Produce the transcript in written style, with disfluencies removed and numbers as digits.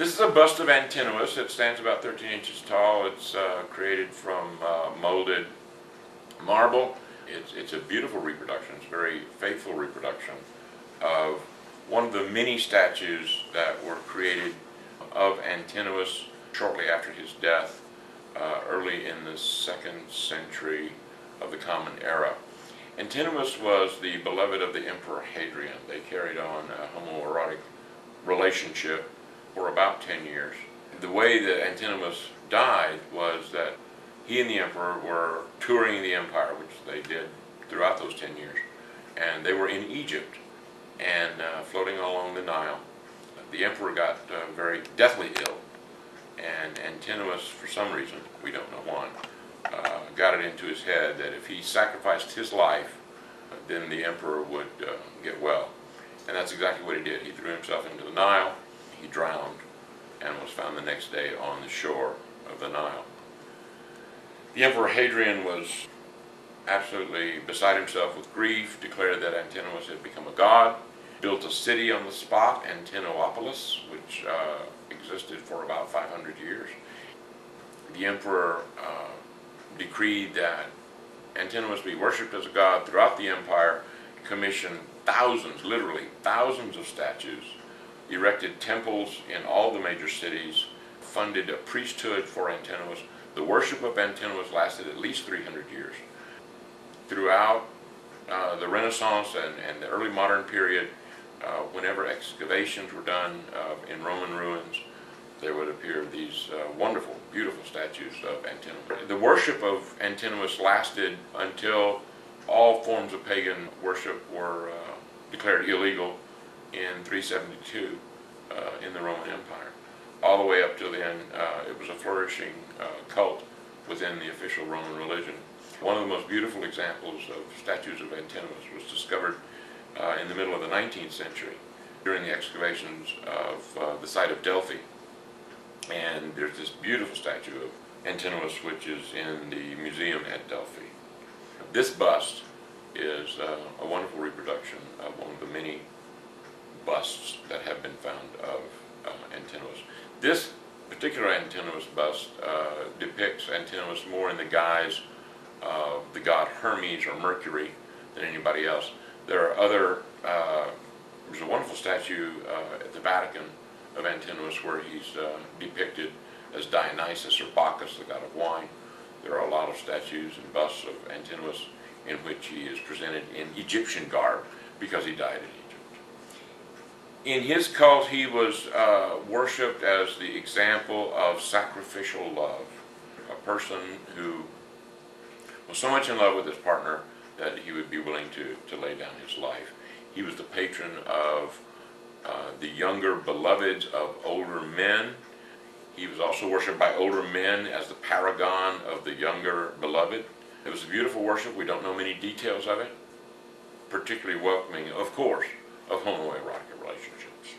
This is a bust of Antinous. It stands about 13 inches tall. It's created from molded marble. It's a beautiful reproduction. It's a very faithful reproduction of one of the many statues that were created of Antinous shortly after his death, early in the 2nd century of the Common Era. Antinous was the beloved of the Emperor Hadrian. They carried on a homoerotic relationship for about 10 years. The way that Antinous died was that he and the emperor were touring the empire, which they did throughout those 10 years, and they were in Egypt and floating along the Nile. The emperor got very deathly ill, and Antinous, for some reason, we don't know why, got it into his head that if he sacrificed his life, then the emperor would get well. And that's exactly what he did. He threw himself into the Nile, he drowned, and was found the next day on the shore of the Nile. The Emperor Hadrian was absolutely beside himself with grief, declared that Antinous had become a god, built a city on the spot, Antinopolis, which existed for about 500 years. The emperor decreed that Antinous be worshipped as a god throughout the empire, commissioned thousands, literally thousands of statues, erected temples in all the major cities, funded a priesthood for Antinous. The worship of Antinous lasted at least 300 years. Throughout the Renaissance and the early modern period, whenever excavations were done in Roman ruins, there would appear these wonderful, beautiful statues of Antinous. The worship of Antinous lasted until all forms of pagan worship were declared illegal in 372 in the Roman Empire. All the way up till then, it was a flourishing cult within the official Roman religion. One of the most beautiful examples of statues of Antinous was discovered in the middle of the 19th century during the excavations of the site of Delphi. And there's this beautiful statue of Antinous which is in the museum at Delphi. This bust is a wonderful reproduction of one of the many busts that have been found of Antinous. This particular Antinous bust depicts Antinous more in the guise of the god Hermes or Mercury than anybody else. There are other, there's a wonderful statue at the Vatican of Antinous where he's depicted as Dionysus or Bacchus, the god of wine. There are a lot of statues and busts of Antinous in which he is presented in Egyptian garb because he died in Egypt. In his cult, he was worshipped as the example of sacrificial love, a person who was so much in love with his partner that he would be willing to lay down his life. He was the patron of the younger beloveds of older men. He was also worshipped by older men as the paragon of the younger beloved. It was a beautiful worship. We don't know many details of it, particularly welcoming, of course, of homoerotic relationships.